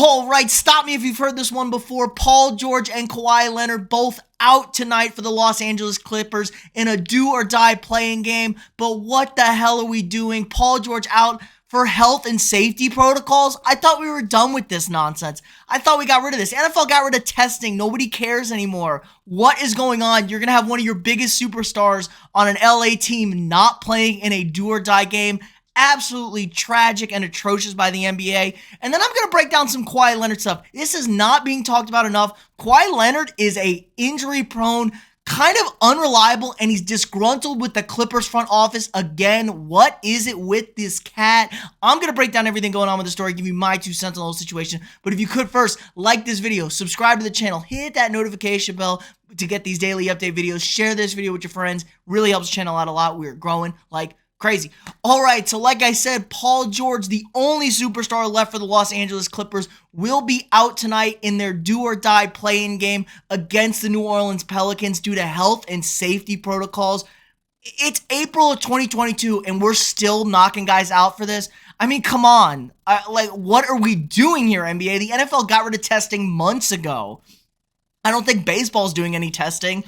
All right, stop me if you've heard this one before. Paul George and Kawhi Leonard both out tonight for the Los Angeles Clippers in a do-or-die playing game. But what the hell are we doing? Paul George out for health and safety protocols? I thought we were done with this nonsense. I thought we got rid of this. NFL got rid of testing. Nobody cares anymore. What is going on? You're going to have one of your biggest superstars on an LA team not playing in a do-or-die game. Absolutely tragic and atrocious by the NBA. And then I'm going to break down some Kawhi Leonard stuff. This is not being talked about enough. Kawhi Leonard is a injury-prone, kind of unreliable, and he's disgruntled with the Clippers front office again. What is it with this cat? I'm going to break down everything going on with the story, give you my 2 cents on the whole situation. But if you could first, like this video, subscribe to the channel, hit that notification bell to get these daily update videos, share this video with your friends. Really helps the channel out a lot. We're growing like crazy. All right, so like I said, Paul George, the only superstar left for the Los Angeles Clippers, will be out tonight in their do-or-die play-in game against the New Orleans Pelicans due to health and safety protocols. It's April of 2022, and we're still knocking guys out for this. I mean, come on. What are we doing here, NBA? The NFL got rid of testing months ago. I don't think baseball's doing any testing.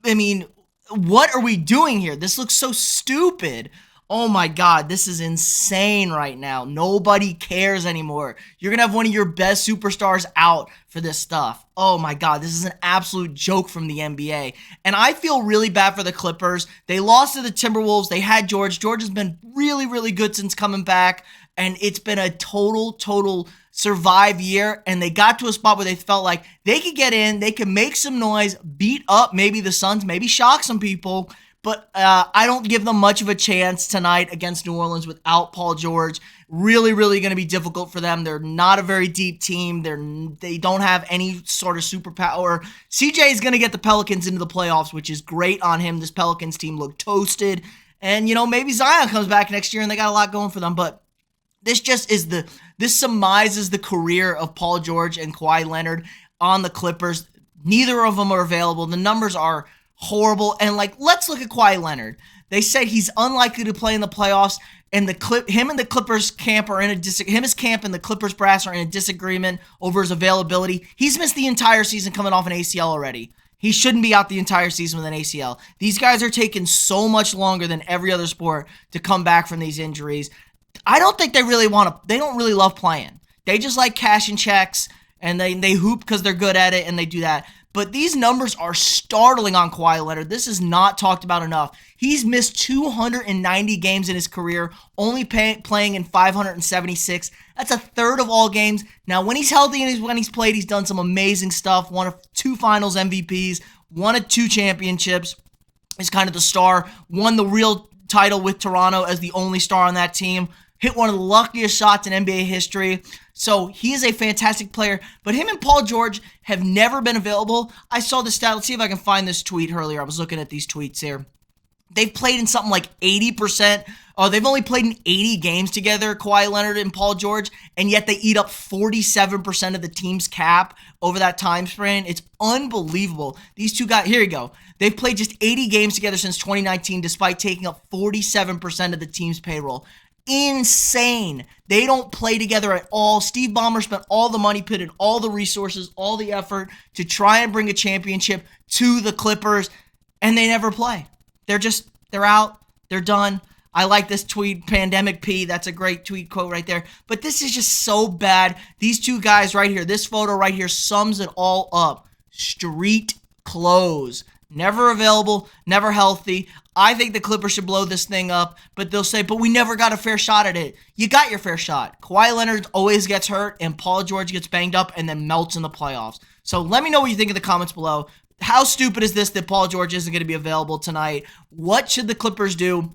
I mean, what are we doing here? This looks so stupid. Oh my God, this is insane right now. Nobody cares anymore. You're going to have one of your best superstars out for this stuff. Oh my God, this is an absolute joke from the NBA. And I feel really bad for the Clippers. They lost to the Timberwolves. They had George. George has been really, really good since coming back. And it's been a total survive year. And they got to a spot where they felt like they could get in, they could make some noise, beat up maybe the Suns, maybe shock some people. But I don't give them much of a chance tonight against New Orleans without Paul George. Really going to be difficult for them. They're not a very deep team. They don't have any sort of superpower. CJ is going to get the Pelicans into the playoffs, which is great on him. This Pelicans team looked toasted. And, you know, maybe Zion comes back next year and they got a lot going for them. But this just is this surmises the career of Paul George and Kawhi Leonard on the Clippers. Neither of them are available. The numbers are horrible. And let's look at Kawhi Leonard. They said he's unlikely to play in the playoffs, and him and the Clippers camp are his camp and the Clippers brass are in a disagreement over his availability. He's missed the entire season coming off an ACL already. He shouldn't be out the entire season with an ACL. These guys are taking so much longer than every other sport to come back from these injuries. I don't think they don't really love playing. They just like cashing checks, and they hoop because they're good at it, and they do that. But these numbers are startling on Kawhi Leonard. This is not talked about enough. He's missed 290 games in his career, only playing in 576. That's a third of all games. Now, when he's healthy and when he's played, he's done some amazing stuff. Won 2 finals MVPs, won 2 championships. He's kind of the star. Won the real title with Toronto as the only star on that team. Hit one of the luckiest shots in NBA history. So he is a fantastic player. But him and Paul George have never been available. I saw the stat. Let's see if I can find this tweet earlier. I was looking at these tweets here. They've played in something like 80%. They've only played in 80 games together, Kawhi Leonard and Paul George, and yet they eat up 47% of the team's cap over that time span. It's unbelievable. These two guys, here you go. They've played just 80 games together since 2019, despite taking up 47% of the team's payroll. Insane. They don't play together at all. Steve Ballmer spent all the money, put in all the resources, all the effort to try and bring a championship to the Clippers, and they never play. They're out. They're done. I like this tweet, Pandemic P. That's a great tweet quote right there. But this is just so bad. These two guys right here, this photo right here sums it all up. Street clothes. Never available, never healthy. I think the Clippers should blow this thing up, but they'll say, but we never got a fair shot at it. You got your fair shot. Kawhi Leonard always gets hurt, and Paul George gets banged up and then melts in the playoffs. So let me know what you think in the comments below. How stupid is this that Paul George isn't going to be available tonight? What should the Clippers do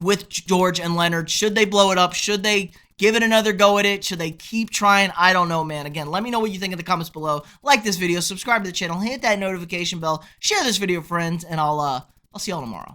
with George and Leonard? Should they blow it up? Should they give it another go at it? Should they keep trying? I don't know, man. Again, let me know what you think in the comments below. Like this video, subscribe to the channel, hit that notification bell, share this video with friends, and I'll see y'all tomorrow.